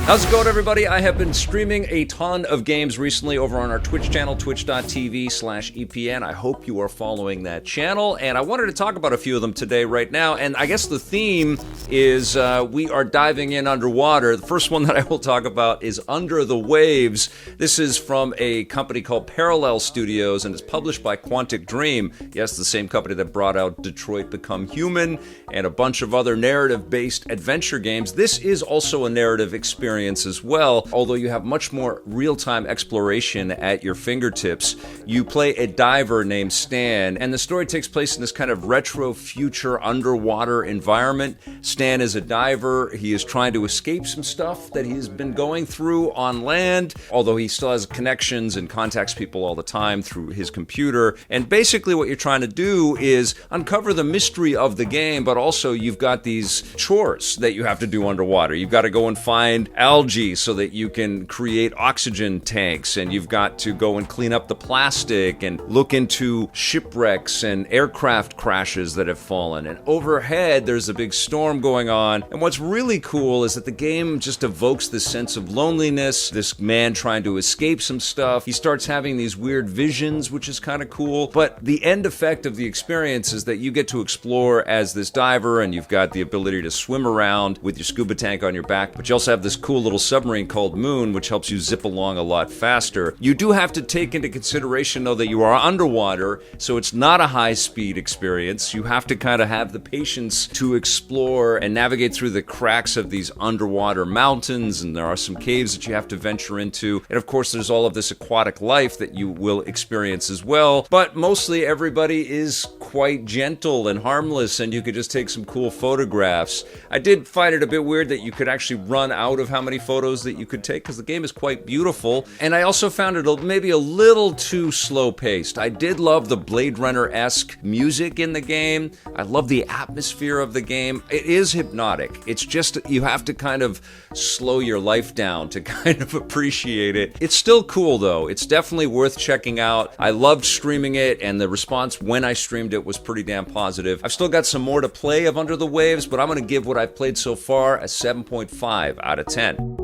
How's it going, everybody? I have been streaming a ton of games recently over on our Twitch channel, twitch.tv/EPN. I hope you are following that channel, and I wanted to talk about a few of them today right now, and I guess the theme is we are diving in underwater. The first one that I will talk about is Under the Waves. This is from a company called Parallel Studios, and it's published by Quantic Dream. Yes, the same company that brought out Detroit Become Human and a bunch of other narrative-based adventure games. This is also a narrative experience as well, although you have much more real-time exploration at your fingertips. You play a diver named Stan, and the story takes place in this kind of retro future underwater environment. Stan is a diver. He is trying to escape some stuff that he's been going through on land, although he still has connections and contacts people all the time through his computer. And basically what you're trying to do is uncover the mystery of the game, but also you've got these chores that you have to do underwater. You've got to go and find algae so that you can create oxygen tanks, and you've got to go and clean up the plastic and look into shipwrecks and aircraft crashes that have fallen. And overhead there's a big storm going on, and what's really cool is that the game just evokes this sense of loneliness, this man trying to escape some stuff. He starts having these weird visions, which is kind of cool, but the end effect of the experience is that you get to explore as this diver, and you've got the ability to swim around with your scuba tank on your back, but you also have this cool little submarine called Moon, which helps you zip along a lot faster. You do have to take into consideration, though, that you are underwater, so it's not a high-speed experience. You have to kind of have the patience to explore and navigate through the cracks of these underwater mountains, and there are some caves that you have to venture into. And of course, there's all of this aquatic life that you will experience as well. But mostly everybody is quite gentle and harmless, and you could just take some cool photographs. I did find it a bit weird that you could actually run out of how many photos that you could take, because the game is quite beautiful. And I also found it maybe a little too slow-paced. I did love the Blade Runner-esque music in the game. I love the atmosphere of the game. It is hypnotic. It's just, you have to kind of slow your life down to kind of appreciate it. It's still cool, though. It's definitely worth checking out. I loved streaming it, and the response when I streamed it was pretty damn positive. I've still got some more to play of Under the Waves, but I'm going to give what I've played so far a 7.5 out of 10.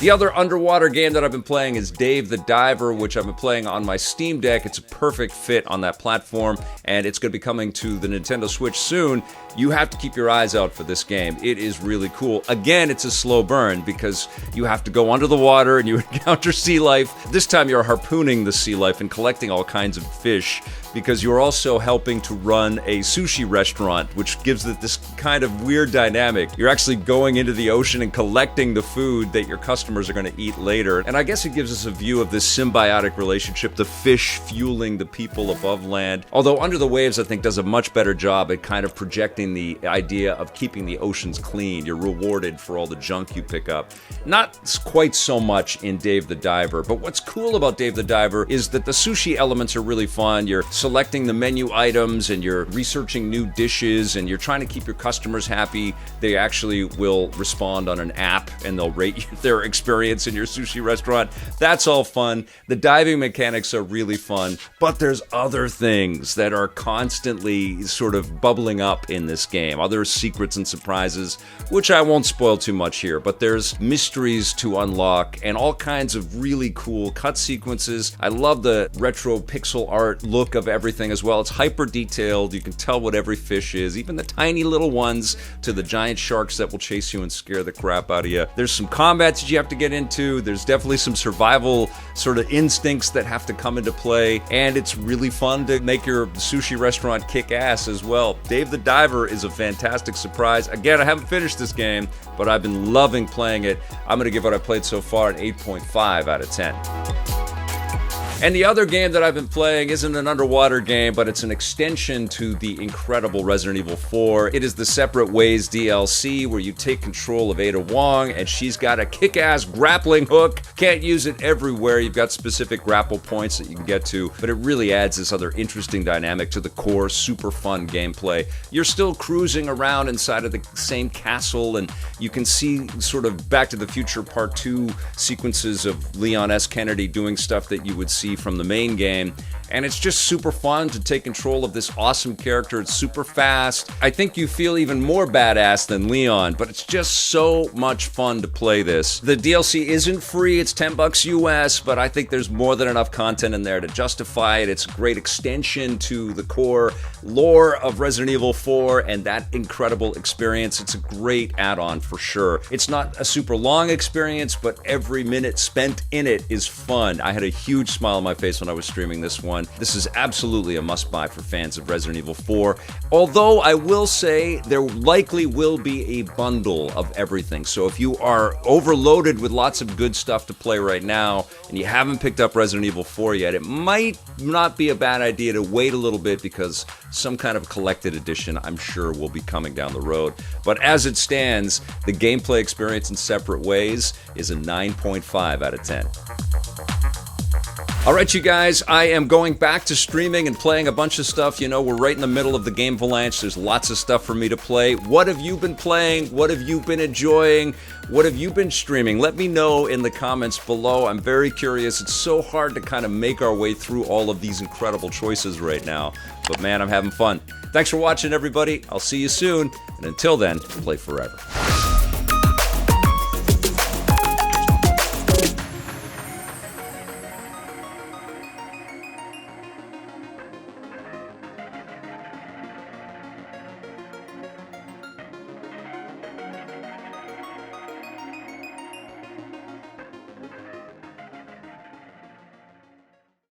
The other underwater game that I've been playing is Dave the Diver, which I've been playing on my Steam Deck. It's a perfect fit on that platform, and it's going to be coming to the Nintendo Switch soon. You have to keep your eyes out for this game. It is really cool. Again, it's a slow burn because you have to go under the water and you encounter sea life. This time you're harpooning the sea life and collecting all kinds of fish, because you're also helping to run a sushi restaurant, which gives it this kind of weird dynamic. You're actually going into the ocean and collecting the food that your customers are going to eat later. And I guess it gives us a view of this symbiotic relationship, the fish fueling the people above land. Although Under the Waves, I think, does a much better job at kind of projecting the idea of keeping the oceans clean. You're rewarded for all the junk you pick up. Not quite so much in Dave the Diver, but what's cool about Dave the Diver is that the sushi elements are really fun. You're selecting the menu items, and you're researching new dishes, and you're trying to keep your customers happy. They actually will respond on an app, and they'll rate their experience in your sushi restaurant. That's all fun. The diving mechanics are really fun, but there's other things that are constantly sort of bubbling up in this game. Other secrets and surprises, which I won't spoil too much here, but there's mysteries to unlock and all kinds of really cool cut sequences. I love the retro pixel art look of everything as well. It's hyper detailed. You can tell what every fish is, even the tiny little ones to the giant sharks that will chase you and scare the crap out of you. There's some combat that you have to get into. There's definitely some survival sort of instincts that have to come into play, and it's really fun to make your sushi restaurant kick ass as well. Dave the Diver is a fantastic surprise. Again, I haven't finished this game, but I've been loving playing it. I'm going to give what I've played so far an 8.5 out of 10. And the other game that I've been playing isn't an underwater game, but it's an extension to the incredible Resident Evil 4. It is the Separate Ways DLC, where you take control of Ada Wong, and she's got a kick-ass grappling hook. Can't use it everywhere. You've got specific grapple points that you can get to, but it really adds this other interesting dynamic to the core, super fun gameplay. You're still cruising around inside of the same castle, and you can see sort of Back to the Future Part 2 sequences of Leon S. Kennedy doing stuff that you would see from the main game. and it's just super fun to take control of this awesome character. It's super fast. I think you feel even more badass than Leon, but it's just so much fun to play this. The DLC isn't free, it's $10 US, but I think there's more than enough content in there to justify it. It's a great extension to the core lore of Resident Evil 4 and that incredible experience. It's a great add-on for sure. It's not a super long experience, but every minute spent in it is fun. I had a huge smile on my face when I was streaming this one. This is absolutely a must-buy for fans of Resident Evil 4. Although I will say there likely will be a bundle of everything. So if you are overloaded with lots of good stuff to play right now and you haven't picked up Resident Evil 4 yet, it might not be a bad idea to wait a little bit because some kind of collected edition I'm sure will be coming down the road. But as it stands, the gameplay experience in Separate Ways is a 9.5 out of 10. Alright you guys, I am going back to streaming and playing a bunch of stuff. You know, we're right in the middle of the game avalanche. There's lots of stuff for me to play. What have you been playing? What have you been enjoying? What have you been streaming? Let me know in the comments below. I'm very curious. It's so hard to kind of make our way through all of these incredible choices right now. But man, I'm having fun. Thanks for watching everybody. I'll see you soon. And until then, play forever.